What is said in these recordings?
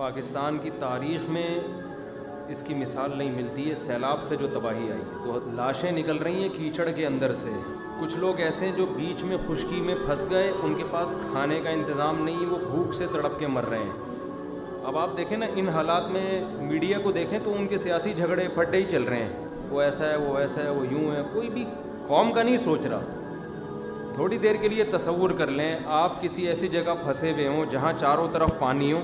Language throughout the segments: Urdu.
پاکستان کی تاریخ میں اس کی مثال نہیں ملتی ہے سیلاب سے جو تباہی آئی ہے. تو لاشیں نکل رہی ہیں کیچڑ کے اندر سے. کچھ لوگ ایسے ہیں جو بیچ میں خشکی میں پھنس گئے, ان کے پاس کھانے کا انتظام نہیں, وہ بھوک سے تڑپ کے مر رہے ہیں. اب آپ دیکھیں نا ان حالات میں میڈیا کو دیکھیں تو ان کے سیاسی جھگڑے پھڈے ہی چل رہے ہیں, وہ ایسا ہے, وہ ایسا ہے, وہ یوں ہے. کوئی بھی قوم کا نہیں سوچ رہا. تھوڑی دیر کے لیے تصور کر لیں آپ کسی ایسی جگہ پھنسے ہوئے ہوں جہاں چاروں طرف پانی ہو,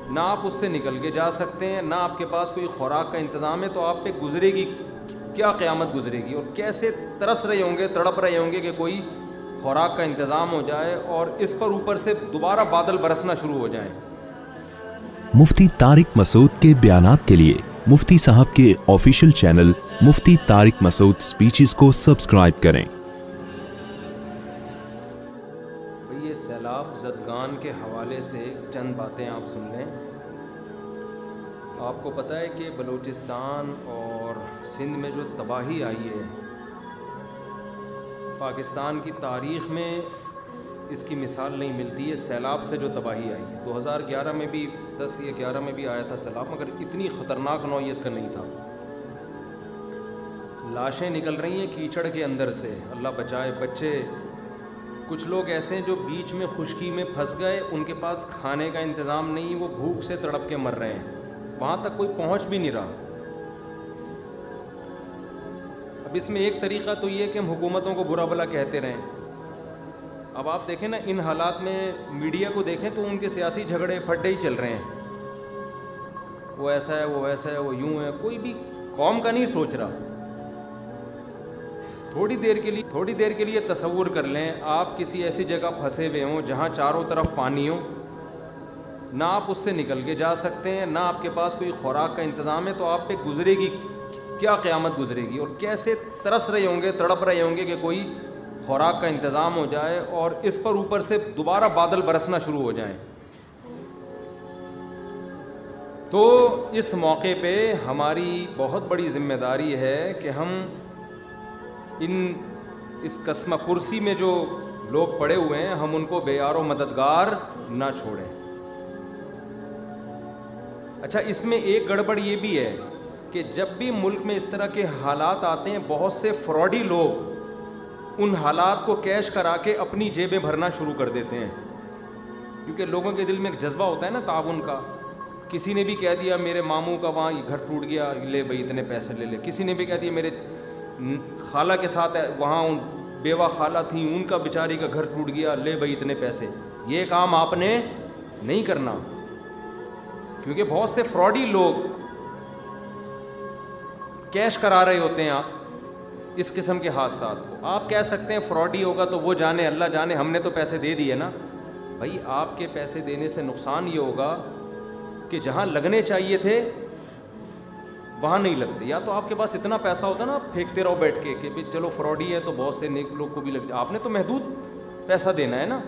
نہ آپ اس سے نکل کے جا سکتے ہیں, نہ آپ کے پاس کوئی خوراک کا انتظام ہے, تو آپ پہ گزرے گی کیا قیامت گزرے گی, اور کیسے ترس رہے ہوں گے, تڑپ رہے ہوں گے کہ کوئی خوراک کا انتظام ہو جائے اور اس پر اوپر سے دوبارہ بادل برسنا شروع ہو جائیں. مفتی طارق مسعود کے بیانات کے لیے مفتی صاحب کے آفیشیل چینل مفتی طارق مسعود سپیچز کو سبسکرائب کریں. یہ سیلاب زدگان کے حوالے سے چند باتیں آپ سن لیں. آپ کو پتہ ہے کہ بلوچستان اور سندھ میں جو تباہی آئی ہے پاکستان کی تاریخ میں اس کی مثال نہیں ملتی ہے سیلاب سے جو تباہی آئی ہے. 2011 میں بھی 10 یا 11 میں بھی آیا تھا سیلاب, مگر اتنی خطرناک نوعیت کا نہیں تھا. لاشیں نکل رہی ہیں کیچڑ کے اندر سے, اللہ بچائے. بچے, کچھ لوگ ایسے ہیں جو بیچ میں خشکی میں پھنس گئے, ان کے پاس کھانے کا انتظام نہیں, وہ بھوک سے تڑپ کے مر رہے ہیں, وہاں تک کوئی پہنچ بھی نہیں رہا. اب اس میں ایک طریقہ تو یہ کہ ہم حکومتوں کو برا بھلا کہتے رہیں. اب آپ دیکھیں نا ان حالات میں میڈیا کو دیکھیں تو ان کے سیاسی جھگڑے پھڈے ہی چل رہے ہیں, وہ ایسا ہے, وہ ایسا ہے, وہ یوں ہے. کوئی بھی قوم کا نہیں سوچ رہا. تھوڑی دیر کے لیے تصور کر لیں آپ کسی ایسی جگہ پھنسے ہوئے ہوں جہاں چاروں طرف پانی ہو, نہ آپ اس سے نکل کے جا سکتے ہیں, نہ آپ کے پاس کوئی خوراک کا انتظام ہے, تو آپ پہ گزرے گی کیا قیامت گزرے گی, اور کیسے ترس رہے ہوں گے, تڑپ رہے ہوں گے کہ کوئی خوراک کا انتظام ہو جائے اور اس پر اوپر سے دوبارہ بادل برسنا شروع ہو جائیں. تو اس موقع پہ ہماری بہت بڑی ذمہ داری ہے کہ ہم اس قسمہ پرسی میں جو لوگ پڑے ہوئے ہیں ہم ان کو بے یار و مددگار نہ چھوڑیں. اچھا, اس میں ایک گڑبڑ یہ بھی ہے کہ جب بھی ملک میں اس طرح کے حالات آتے ہیں بہت سے فراڈی لوگ ان حالات کو کیش کرا کے اپنی جیبیں بھرنا شروع کر دیتے ہیں, کیونکہ لوگوں کے دل میں ایک جذبہ ہوتا ہے نا تعاون کا. کسی نے بھی کہہ دیا میرے ماموں کا وہاں گھر ٹوٹ گیا, لے بھائی اتنے پیسے لے لے. کسی نے بھی کہہ دیا میرے خالہ کے ساتھ وہاں بیوہ خالہ تھیں, ان کا بیچاری کا گھر ٹوٹ گیا, لے بھائی اتنے پیسے. یہ کام آپ نے نہیں کرنا, کیونکہ بہت سے فراڈی لوگ کیش کرا رہے ہوتے ہیں آپ اس قسم کے حادثات کو. آپ کہہ سکتے ہیں فراڈی ہوگا تو وہ جانے, اللہ جانے, ہم نے تو پیسے دے دیے نا. بھائی آپ کے پیسے دینے سے نقصان یہ ہوگا کہ جہاں لگنے چاہیے تھے وہاں نہیں لگتے. یا تو آپ کے پاس اتنا پیسہ ہوتا نا, آپ پھینکتے رہو بیٹھ کے کہ بھائی چلو فراڈی ہے تو بہت سے نیک لوگ کو بھی لگ جائے. آپ نے تو محدود پیسہ دینا ہے نا.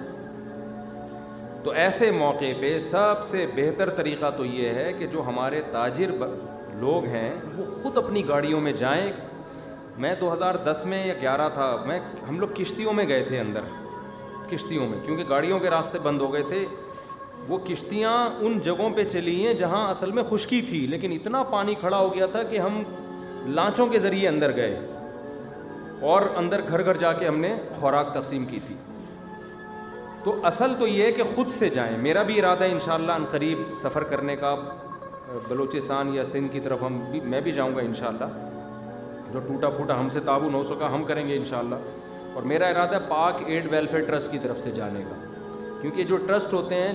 تو ایسے موقع پہ سب سے بہتر طریقہ تو یہ ہے کہ جو ہمارے تاجر لوگ ہیں وہ خود اپنی گاڑیوں میں جائیں. میں 2010 میں یا 11 تھا, ہم لوگ کشتیوں میں گئے تھے اندر, کشتیوں میں, کیونکہ گاڑیوں کے راستے بند ہو گئے تھے. وہ کشتیاں ان جگہوں پہ چلی ہیں جہاں اصل میں خشکی تھی, لیکن اتنا پانی کھڑا ہو گیا تھا کہ ہم لانچوں کے ذریعے اندر گئے اور اندر گھر گھر جا کے ہم نے خوراک تقسیم کی تھی. تو اصل تو یہ ہے کہ خود سے جائیں. میرا بھی ارادہ ہے انشاءاللہ ان قریب سفر کرنے کا بلوچستان یا سندھ کی طرف. میں بھی جاؤں گا انشاءاللہ. جو ٹوٹا پھوٹا ہم سے تعاون ہو سکا ہم کریں گے انشاءاللہ. اور میرا ارادہ ہے پاک ایڈ ویلفیئر ٹرسٹ کی طرف سے جانے کا, کیونکہ جو ٹرسٹ ہوتے ہیں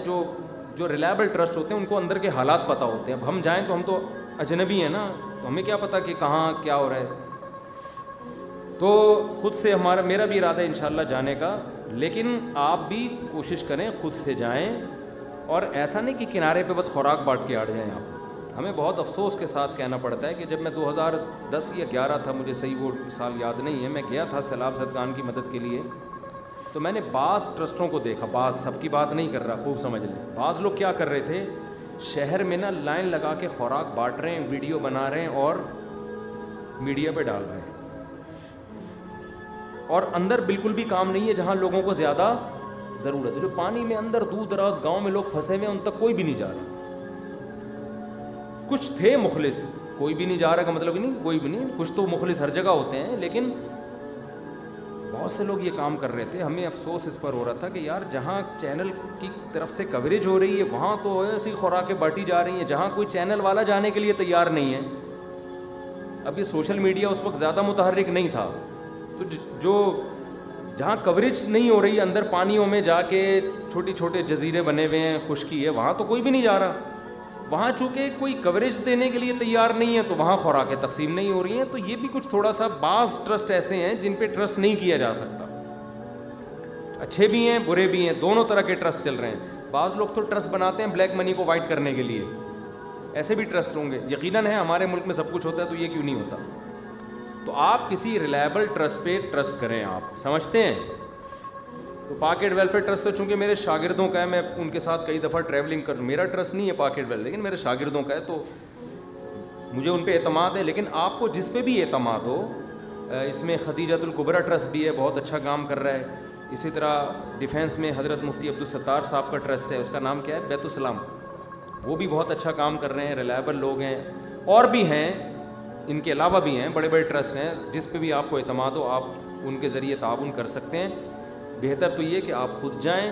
جو ریلائبل ٹرسٹ ہوتے ہیں ان کو اندر کے حالات پتہ ہوتے ہیں. اب ہم جائیں تو ہم تو اجنبی ہیں نا, تو ہمیں کیا پتہ کہ کہاں کیا ہو رہا ہے. تو خود سے میرا بھی ارادہ ہے انشاءاللہ جانے کا, لیکن آپ بھی کوشش کریں خود سے جائیں. اور ایسا نہیں کہ کنارے پہ بس خوراک بانٹ کے آ جائیں آپ. ہمیں بہت افسوس کے ساتھ کہنا پڑتا ہے کہ جب میں 2010 یا 11 تھا, مجھے صحیح وہ سال یاد نہیں ہے, میں گیا تھا سیلاب زدگان کی مدد کے لیے, تو میں نے بعض ٹرسٹوں کو دیکھا, بعض, سب کی بات نہیں کر رہا, خوب سمجھ لیں. بعض لوگ کیا کر رہے تھے, شہر میں نا لائن لگا کے خوراک بانٹ رہے ہیں, ویڈیو بنا رہے ہیں اور میڈیا پہ ڈال رہے ہیں, اور اندر بالکل بھی کام نہیں ہے جہاں لوگوں کو زیادہ ضرورت ہے. جو پانی میں اندر دور دراز گاؤں میں لوگ پھنسے ہوئے ہیں ان تک کوئی بھی نہیں جا رہا. کچھ تھے مخلص, کوئی بھی نہیں جا رہا کا مطلب ہی نہیں, کوئی بھی نہیں, کچھ تو مخلص ہر جگہ ہوتے ہیں, لیکن بہت سے لوگ یہ کام کر رہے تھے. ہمیں افسوس اس پر ہو رہا تھا کہ یار جہاں چینل کی طرف سے کوریج ہو رہی ہے وہاں تو ایسی خوراکیں بانٹی جا رہی ہیں, جہاں کوئی چینل والا جانے کے لیے تیار نہیں ہے. اب یہ سوشل میڈیا اس وقت زیادہ متحرک نہیں تھا, تو جو جہاں کوریج نہیں ہو رہی ہے, اندر پانیوں میں جا کے چھوٹی چھوٹے جزیرے بنے ہوئے ہیں, خشکی ہے, وہاں تو کوئی بھی نہیں جا رہا. وہاں چونکہ کوئی کوریج دینے کے لیے تیار نہیں ہے تو وہاں خوراکیں تقسیم نہیں ہو رہی ہیں. تو یہ بھی کچھ تھوڑا سا, بعض ٹرسٹ ایسے ہیں جن پہ ٹرسٹ نہیں کیا جا سکتا, اچھے بھی ہیں برے بھی ہیں, دونوں طرح کے ٹرسٹ چل رہے ہیں. بعض لوگ تو ٹرسٹ بناتے ہیں بلیک منی کو وائٹ کرنے کے لیے, ایسے بھی ٹرسٹ ہوں گے. یقیناً ہے ہمارے ملک میں سب کچھ ہوتا ہے تو یہ کیوں نہیں ہوتا. تو آپ کسی ریلائبل ٹرسٹ پہ ٹرسٹ کریں. آپ سمجھتے ہیں تو پاکٹ ویلفیئر ٹرسٹ تو چونکہ میرے شاگردوں کا ہے, میں ان کے ساتھ کئی دفعہ ٹریولنگ کر, میرا ٹرسٹ نہیں ہے پاکٹ ویل, لیکن میرے شاگردوں کا ہے تو مجھے ان پہ اعتماد ہے. لیکن آپ کو جس پہ بھی اعتماد ہو, اس میں خدیجۃ الکبریٰ ٹرسٹ بھی ہے, بہت اچھا کام کر رہا ہے. اسی طرح ڈیفینس میں حضرت مفتی عبدالستار صاحب کا ٹرسٹ ہے, اس کا نام کیا ہے, بیت السلام, وہ بھی بہت اچھا کام کر رہے ہیں, ریلائبل لوگ ہیں. اور بھی ہیں, ان کے علاوہ بھی ہیں بڑے بڑے ٹرسٹ ہیں, جس پہ بھی آپ کو اعتماد ہو آپ ان کے ذریعے تعاون کر سکتے ہیں. بہتر تو یہ کہ آپ خود جائیں.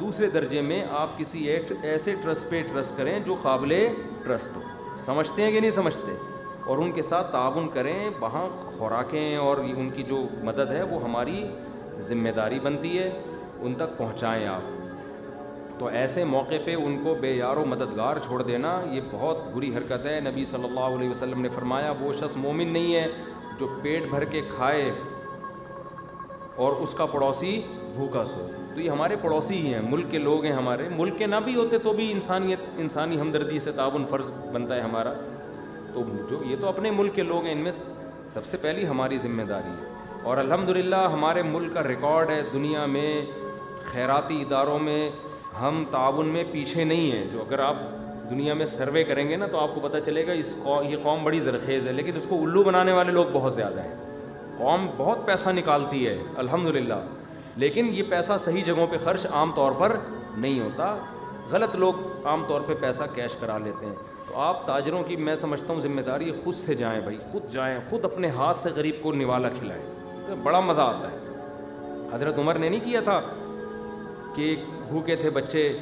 دوسرے درجے میں آپ کسی ایسے ٹرسٹ پہ ٹرسٹ کریں جو قابل ٹرسٹ ہو. سمجھتے ہیں کہ نہیں سمجھتے؟ اور ان کے ساتھ تعاون کریں. وہاں خوراکیں اور ان کی جو مدد ہے وہ ہماری ذمہ داری بنتی ہے, ان تک پہنچائیں آپ. تو ایسے موقع پہ ان کو بے یار و مددگار چھوڑ دینا یہ بہت بری حرکت ہے. نبی صلی اللہ علیہ وسلم نے فرمایا وہ شخص مومن نہیں ہے جو پیٹ بھر کے کھائے اور اس کا پڑوسی بھوکا سو. تو یہ ہمارے پڑوسی ہی ہیں, ملک کے لوگ ہیں ہمارے. ملک کے نہ بھی ہوتے تو بھی انسانی ہمدردی سے تعاون فرض بنتا ہے ہمارا. تو جو یہ تو اپنے ملک کے لوگ ہیں, ان میں سب سے پہلی ہماری ذمہ داری ہے. اور الحمدللہ ہمارے ملک کا ریکارڈ ہے دنیا میں, خیراتی اداروں میں ہم تعاون میں پیچھے نہیں ہیں. جو اگر آپ دنیا میں سروے کریں گے نا تو آپ کو پتہ چلے گا یہ قوم بڑی زرخیز ہے, لیکن اس کو الو بنانے والے لوگ بہت زیادہ ہیں. قوم بہت پیسہ نکالتی ہے الحمدللہ, لیکن یہ پیسہ صحیح جگہوں پہ خرچ عام طور پر نہیں ہوتا. غلط لوگ عام طور پہ پیسہ کیش کرا لیتے ہیں. تو آپ تاجروں کی میں سمجھتا ہوں ذمہ داری خود سے جائیں بھائی, خود جائیں, خود اپنے ہاتھ سے غریب کو نوالا کھلائیں. بڑا مزہ آتا ہے. حضرت عمر نے نہیں کیا تھا کہ بھوکے تھے بچے,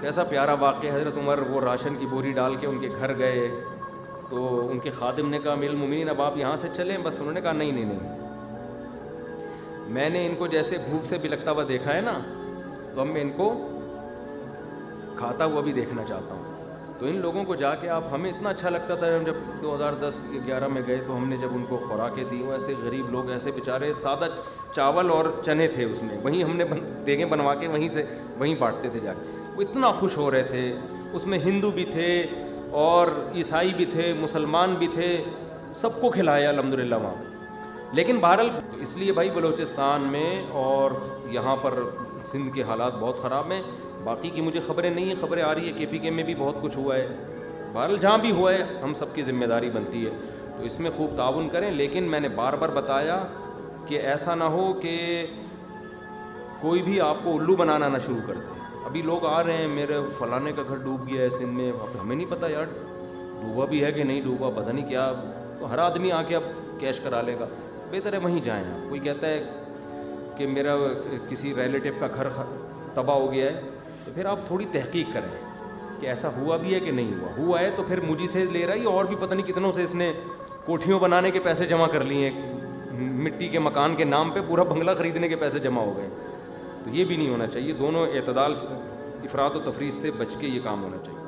کیسا پیارا واقعہ. حضرت عمر وہ راشن کی بوری ڈال کے ان کے گھر گئے تو ان کے خادم نے کہا امیر المومنین اب آپ یہاں سے چلیں. بس انہوں نے کہا نہیں نہیں نہیں, میں نے ان کو جیسے بھوک سے بلکتا ہوا دیکھا ہے نا, تو اب میں ان کو کھاتا ہوا بھی دیکھنا چاہتا ہوں. تو ان لوگوں کو جا کے آپ, ہمیں اتنا اچھا لگتا تھا جب 2010-11 میں گئے تو ہم نے جب ان کو خوراکیں دی, وہ ایسے غریب لوگ, ایسے بیچارے, سادہ چاول اور چنے تھے اس میں, وہیں ہم نے دیگیں بنوا کے وہیں بانٹتے تھے جا کے. وہ اتنا خوش ہو رہے تھے. اس میں ہندو بھی تھے اور عیسائی بھی تھے, مسلمان بھی تھے, سب کو کھلایا الحمدللہ وہاں. لیکن بہرحال اس لیے بھائی بلوچستان میں اور یہاں پر سندھ کے حالات بہت خراب ہیں. باقی کی مجھے خبریں نہیں ہیں, خبریں آ رہی ہے KPK میں بھی بہت کچھ ہوا ہے. بہرحال جہاں بھی ہوا ہے ہم سب کی ذمہ داری بنتی ہے, تو اس میں خوب تعاون کریں. لیکن میں نے بار بار بتایا کہ ایسا نہ ہو کہ کوئی بھی آپ کو الو بنانا نہ شروع کر دے. ابھی لوگ آ رہے ہیں, میرے فلانے کا گھر ڈوب گیا ہے سندھ میں, اب ہمیں نہیں پتہ یار ڈوبا بھی ہے کہ نہیں ڈوبا, پتہ نہیں کیا. تو ہر آدمی آ کے اب کیش کرا لے گا. بہتر ہے وہیں جائیں آپ. کوئی کہتا ہے کہ میرا کسی ریلیٹیو کا گھر تباہ ہو گیا ہے, تو پھر آپ تھوڑی تحقیق کریں کہ ایسا ہوا بھی ہے کہ نہیں ہوا ہے. تو پھر مجھے سے لے رہا ہے, اور بھی پتہ نہیں کتنوں سے اس نے کوٹھیوں بنانے کے پیسے جمع کر لیے ہیں, مٹی کے مکان کے نام پہ پورا بنگلہ خریدنے کے پیسے جمع ہو گئے. تو یہ بھی نہیں ہونا چاہیے. دونوں اعتدال, افراط و تفریط سے بچ کے یہ کام ہونا چاہیے.